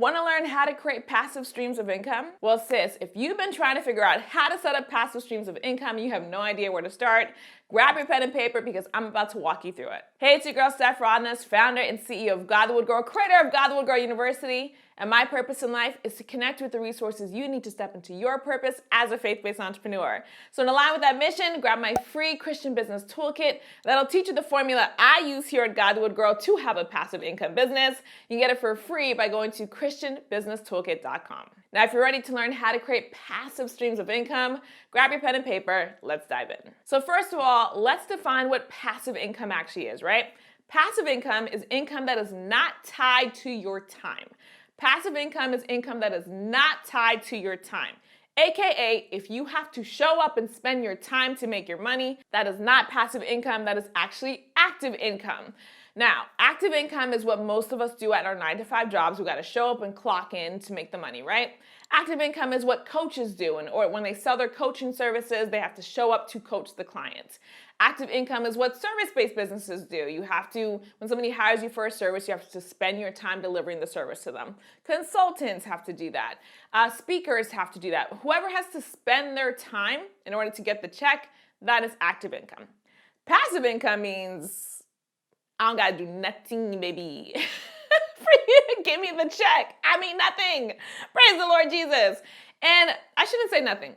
Want to learn how to create passive streams of income? Well, sis, if you've been trying to figure out how to set up passive streams of income, you have no idea where to start, grab your pen and paper because I'm about to walk you through it. Hey, it's your girl, Steph Rodness, founder and CEO of God the Would Grow, creator of God the Would Grow University. And my purpose in life is to connect with the resources you need to step into your purpose as a faith-based entrepreneur. So in line with that mission, grab my free Christian business toolkit that'll teach you the formula I use here at God the Would Grow to have a passive income business. You can get it for free by going to christianbusinesstoolkit.com. Now, if you're ready to learn how to create passive streams of income, grab your pen and paper, let's dive in. So first of all, let's define what passive income actually is, right? Passive income is income that is not tied to your time. Passive income is income that is not tied to your time. AKA, if you have to show up and spend your time to make your money, that is not passive income, that is actually active income. Now, active income is what most of us do at our 9-to-5 jobs. We got to show up and clock in to make the money, right? Active income is what coaches do, or when they sell their coaching services, they have to show up to coach the client. Active income is what service-based businesses do. You have to, when somebody hires you for a service, you have to spend your time delivering the service to them. Consultants have to do that. Speakers have to do that. Whoever has to spend their time in order to get the check, that is active income. Passive income means I don't gotta do nothing, baby. For you to give me the check. I mean nothing. Praise the Lord Jesus. And I shouldn't say nothing.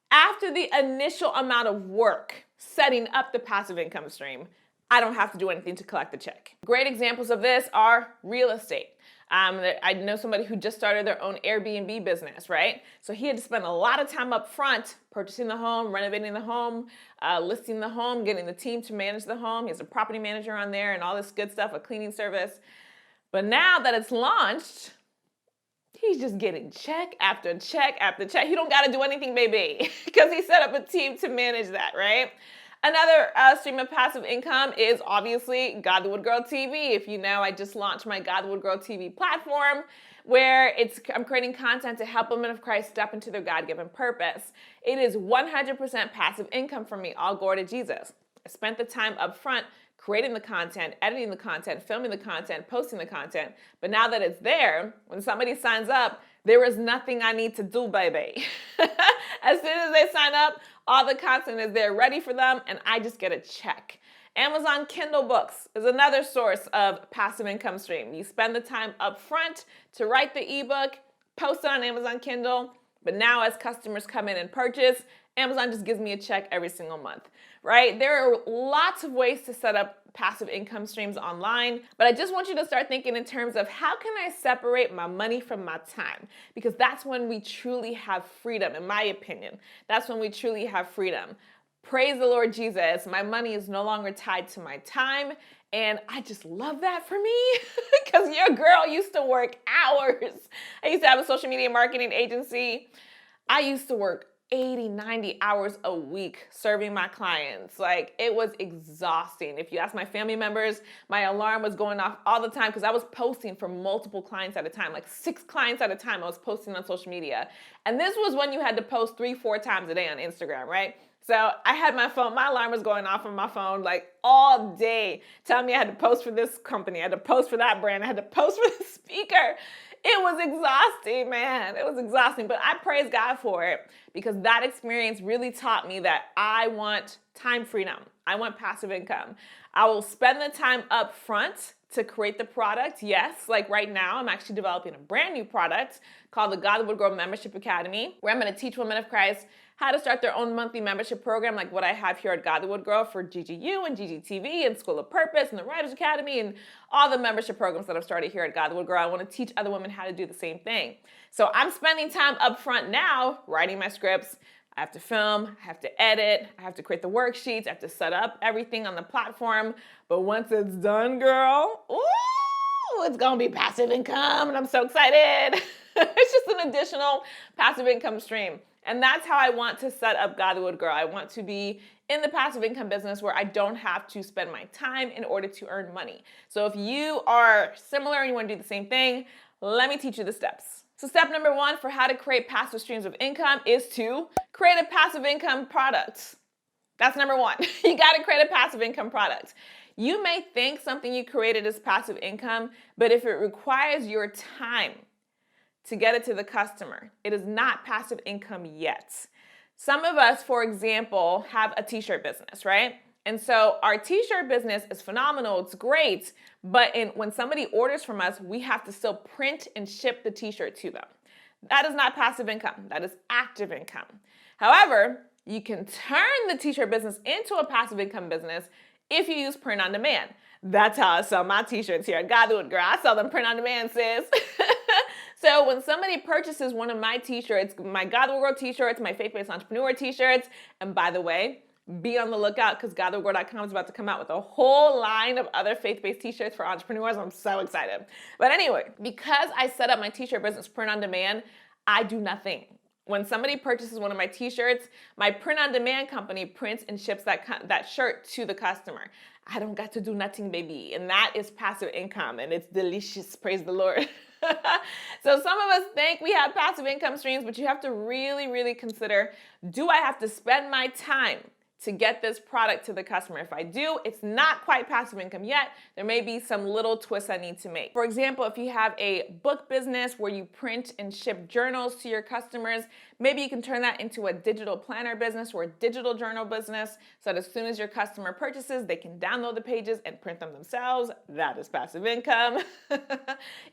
After the initial amount of work setting up the passive income stream, I don't have to do anything to collect the check. Great examples of this are real estate. I know somebody who just started their own Airbnb business, right? So he had to spend a lot of time up front purchasing the home, renovating the home, listing the home, getting the team to manage the home. He has a property manager on there and all this good stuff, a cleaning service. But now that it's launched, he's just getting check after check after check. He don't got to do anything, baby, because he set up a team to manage that, right? Another stream of passive income is obviously God the Would Grow TV. If you know, I just launched my God the Would Grow TV platform where I'm creating content to help women of Christ step into their God-given purpose. It is 100% passive income for me, all glory to Jesus. I spent the time up front creating the content, editing the content, filming the content, posting the content. But now that it's there, when somebody signs up, there is nothing I need to do, baby. As soon as they sign up, all the content is there ready for them, and I just get a check. Amazon Kindle books is another source of passive income stream. You spend the time up front to write the ebook, post it on Amazon Kindle, but now as customers come in and purchase, Amazon just gives me a check every single month, right? There are lots of ways to set up passive income streams online, but I just want you to start thinking in terms of how can I separate my money from my time? Because that's when we truly have freedom, in my opinion. That's when we truly have freedom. Praise the Lord Jesus. My money is no longer tied to my time, and I just love that for me because your girl used to work hours. I used to have a social media marketing agency. I used to work 80, 90 hours a week serving my clients. Like, it was exhausting. If you ask my family members, my alarm was going off all the time because I was posting for multiple clients at a time, like 6 clients at a time I was posting on social media. And this was when you had to post 3-4 times a day on Instagram, right? So I had my alarm was going off on my phone like all day, telling me I had to post for this company, I had to post for that brand, I had to post for this speaker. It was exhausting, man. It was exhausting, but I praise God for it because that experience really taught me that I want time freedom. I want passive income. I will spend the time up front to create the product. Yes, like right now, I'm actually developing a brand new product called the God Would Grow Membership Academy, where I'm going to teach women of Christ how to start their own monthly membership program like what I have here at God the Would Grow for GGU and GGTV and School of Purpose and the Writers Academy and all the membership programs that I've started here at God the Would Grow. I want to teach other women how to do the same thing. So I'm spending time up front now writing my scripts. I have to film, I have to edit, I have to create the worksheets, I have to set up everything on the platform. But once it's done, girl, ooh, it's gonna be passive income and I'm so excited. It's just an additional passive income stream. And that's how I want to set up God the Would Grow. I want to be in the passive income business where I don't have to spend my time in order to earn money. So if you are similar and you want to do the same thing, let me teach you the steps. So step number 1 for how to create passive streams of income is to create a passive income product. That's number 1. You got to create a passive income product. You may think something you created is passive income, but if it requires your time, to get it to the customer. It is not passive income yet. Some of us, for example, have a t-shirt business, right? And so our t-shirt business is phenomenal, it's great, but when somebody orders from us, we have to still print and ship the t-shirt to them. That is not passive income, that is active income. However, you can turn the t-shirt business into a passive income business if you use print on demand. That's how I sell my t-shirts here at God Do It Girl. I sell them print on demand, sis. So when somebody purchases one of my t-shirts, my God Do It Girl t-shirts, my Faith-Based Entrepreneur t-shirts, and by the way, be on the lookout because GodDoItGirl.com is about to come out with a whole line of other faith-based t-shirts for entrepreneurs. I'm so excited. But anyway, because I set up my t-shirt business print on demand, I do nothing. When somebody purchases one of my t-shirts, my print on demand company prints and ships that shirt to the customer. I don't got to do nothing, baby. And that is passive income and it's delicious, praise the Lord. So some of us think we have passive income streams, but you have to really, really consider, do I have to spend my time to get this product to the customer? If I do, it's not quite passive income yet. There may be some little twists I need to make. For example, if you have a book business where you print and ship journals to your customers, maybe you can turn that into a digital planner business or a digital journal business so that as soon as your customer purchases, they can download the pages and print them themselves. That is passive income.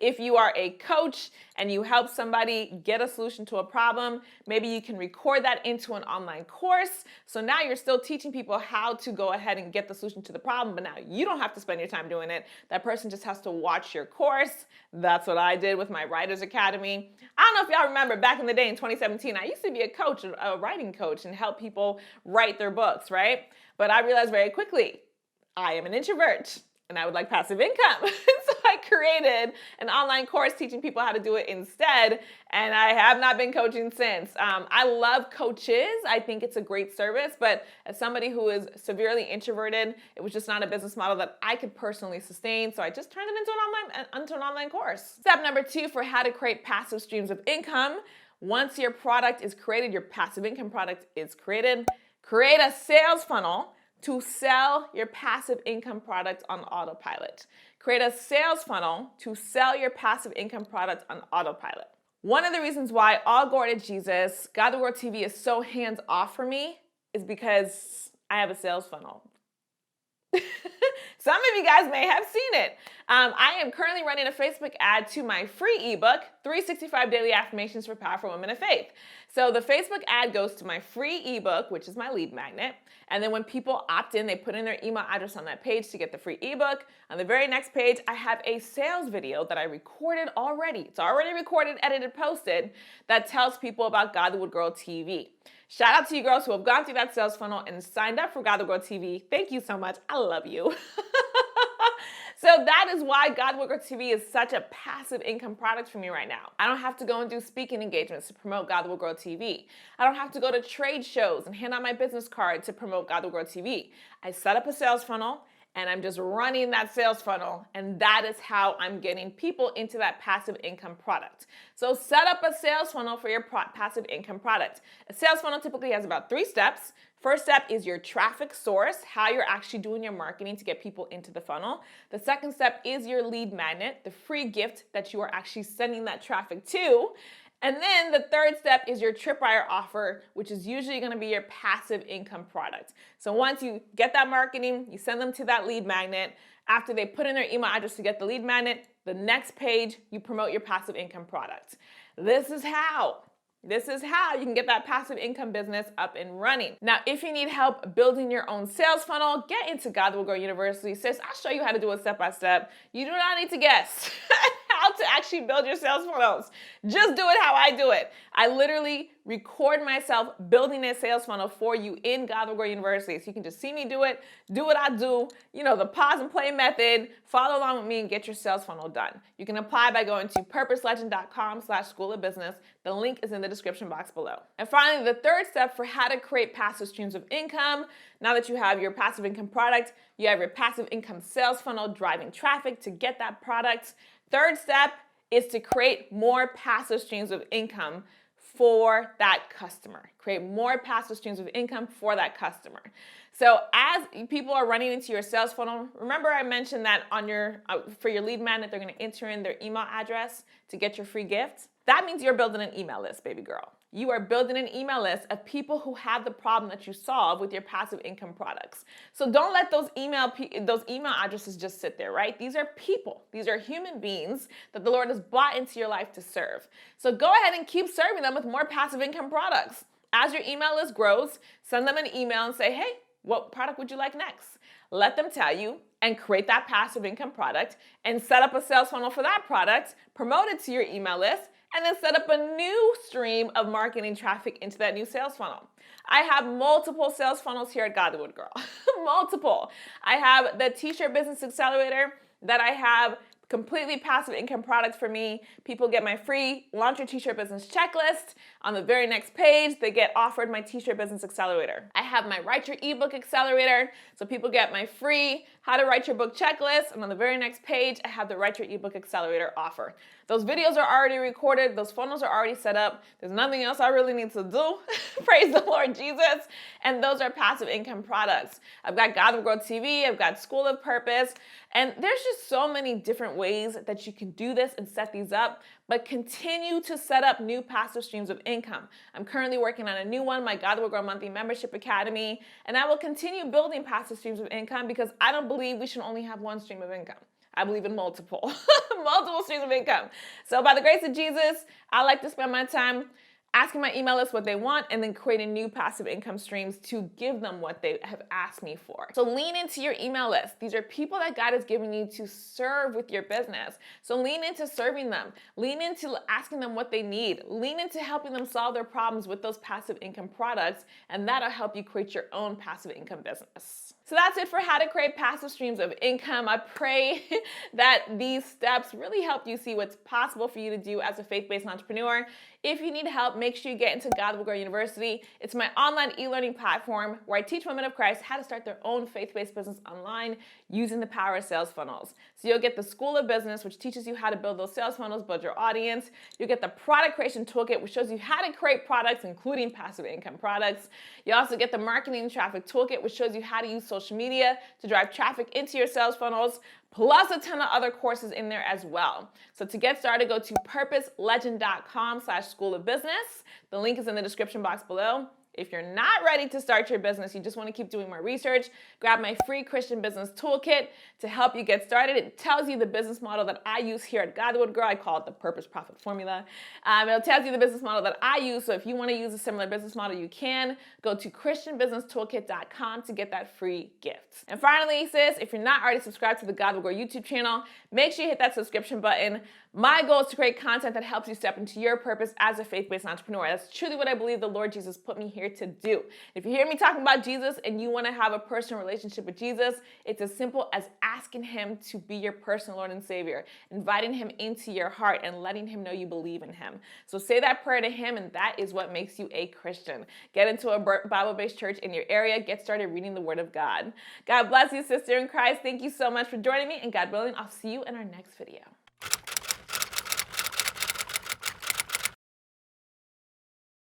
If you are a coach and you help somebody get a solution to a problem, maybe you can record that into an online course. So now you're still teaching people how to go ahead and get the solution to the problem, but now you don't have to spend your time doing it. That person just has to watch your course. That's what I did with my Writers Academy. I don't know if y'all remember back in the day in 2017, I used to be a coach, a writing coach, and help people write their books, right? But I realized very quickly, I am an introvert and I would like passive income. So I created an online course teaching people how to do it instead, and I have not been coaching since. I love coaches. I think it's a great service, but as somebody who is severely introverted, it was just not a business model that I could personally sustain, so I just turned it into an online course. Step number 2 for how to create passive streams of income. Once your product is created, your passive income product is created, create a sales funnel to sell your passive income product on autopilot. Create a sales funnel to sell your passive income product on autopilot. One of the reasons why All Glory to Jesus, God the World TV is so hands off for me is because I have a sales funnel. Some of you guys may have seen it. I am currently running a Facebook ad to my free ebook, 365 Daily Affirmations for Powerful Women of Faith. So the Facebook ad goes to my free ebook, which is my lead magnet. And then when people opt in, they put in their email address on that page to get the free ebook. On the very next page, I have a sales video that I recorded already. It's already recorded, edited, posted, that tells people about God the Wood Girl TV. Shout out to you girls who have gone through that sales funnel and signed up for God the Girl TV. Thank you so much. I love you. So that is why God the Girl TV is such a passive income product for me right now. I don't have to go and do speaking engagements to promote God the Girl TV. I don't have to go to trade shows and hand out my business card to promote God the Girl TV. I set up a sales funnel and I'm just running that sales funnel, and that is how I'm getting people into that passive income product. So set up a sales funnel for your passive income product. A sales funnel typically has about 3 steps. First step is your traffic source, how you're actually doing your marketing to get people into the funnel. The second step is your lead magnet, the free gift that you are actually sending that traffic to. And then the third step is your tripwire offer, which is usually going to be your passive income product. So once you get that marketing, you send them to that lead magnet. After they put in their email address to get the lead magnet, the next page, you promote your passive income product. This is how you can get that passive income business up and running. Now, if you need help building your own sales funnel, get into God Will Grow University. Sis, I'll show you how to do it step-by-step. You do not need to guess how to actually build your sales funnels. Just do it how I do it. I literally record myself building a sales funnel for you in God Will Grow University. So you can just see me do it, do what I do, the pause and play method, follow along with me and get your sales funnel done. You can apply by going to purposelegend.com/school of business. The link is in the description box below. And finally, the third step for how to create passive streams of income. Now that you have your passive income product, you have your passive income sales funnel driving traffic to get that product. Third step is to create more passive streams of income for that customer. Create more passive streams of income for that customer. So as people are running into your sales funnel, remember I mentioned that on your for your lead magnet, they're going to enter in their email address to get your free gift. That means you're building an email list, baby girl. You are building an email list of people who have the problem that you solve with your passive income products. So don't let those email addresses just sit there, right? These are people. These are human beings that the Lord has brought into your life to serve. So go ahead and keep serving them with more passive income products. As your email list grows, send them an email and say, hey, what product would you like next? Let them tell you and create that passive income product and set up a sales funnel for that product, promote it to your email list, and then set up a new stream of marketing traffic into that new sales funnel. I have multiple sales funnels here at God the Wood Girl. Multiple. I have the T-shirt business accelerator that I have completely passive income products for me. People get my free Launch Your T-shirt business checklist. On the very next page, they get offered my T-shirt business accelerator. I have my Write Your ebook accelerator. So people get my free How to Write Your Book checklist. And on the very next page, I have the Write Your ebook accelerator offer. Those videos are already recorded. Those funnels are already set up. There's nothing else I really need to do. Praise the Lord Jesus. And those are passive income products. I've got God Will Grow TV. I've got School of Purpose. And there's just so many different ways that you can do this and set these up, but continue to set up new passive streams of income. I'm currently working on a new one, my God Will Grow Monthly Membership Academy, and I will continue building passive streams of income because I don't believe we should only have one stream of income. I believe in multiple, multiple streams of income. So by the grace of Jesus, I like to spend my time asking my email list what they want and then creating new passive income streams to give them what they have asked me for. So lean into your email list. These are people that God has given you to serve with your business. So lean into serving them. Lean into asking them what they need. Lean into helping them solve their problems with those passive income products, and that'll help you create your own passive income business. So that's it for how to create passive streams of income. I pray that these steps really help you see what's possible for you to do as a faith-based entrepreneur. If you need help, make sure you get into God Will Grow University. It's my online e-learning platform where I teach women of Christ how to start their own faith-based business online using the power of sales funnels. So you'll get the School of Business, which teaches you how to build those sales funnels, build your audience. You'll get the Product Creation Toolkit, which shows you how to create products, including passive income products. You also get the Marketing Traffic Toolkit, which shows you how to use social media to drive traffic into your sales funnels, plus a ton of other courses in there as well. So to get started, go to purposelegend.com/School of Business. The link is in the description box below. If you're not ready to start your business, you just want to keep doing more research, grab my free Christian Business Toolkit to help you get started. It tells you the business model that I use here at God the Wood Girl. I call it the Purpose Profit Formula. It tells you the business model that I use. So if you want to use a similar business model, you can go to christianbusinesstoolkit.com to get that free gift. And finally, sis, if you're not already subscribed to the God Will Grow YouTube channel, make sure you hit that subscription button. My goal is to create content that helps you step into your purpose as a faith-based entrepreneur. That's truly what I believe the Lord Jesus put me here to do. If you hear me talking about Jesus and you want to have a personal relationship with Jesus, it's as simple as asking him to be your personal Lord and Savior, inviting him into your heart and letting him know you believe in him. So say that prayer to him, and that is what makes you a Christian. Get into a Bible-based church in your area. Get started reading the Word of God. God bless you, sister in Christ. Thank you so much for joining me, and God willing, I'll see you in our next video.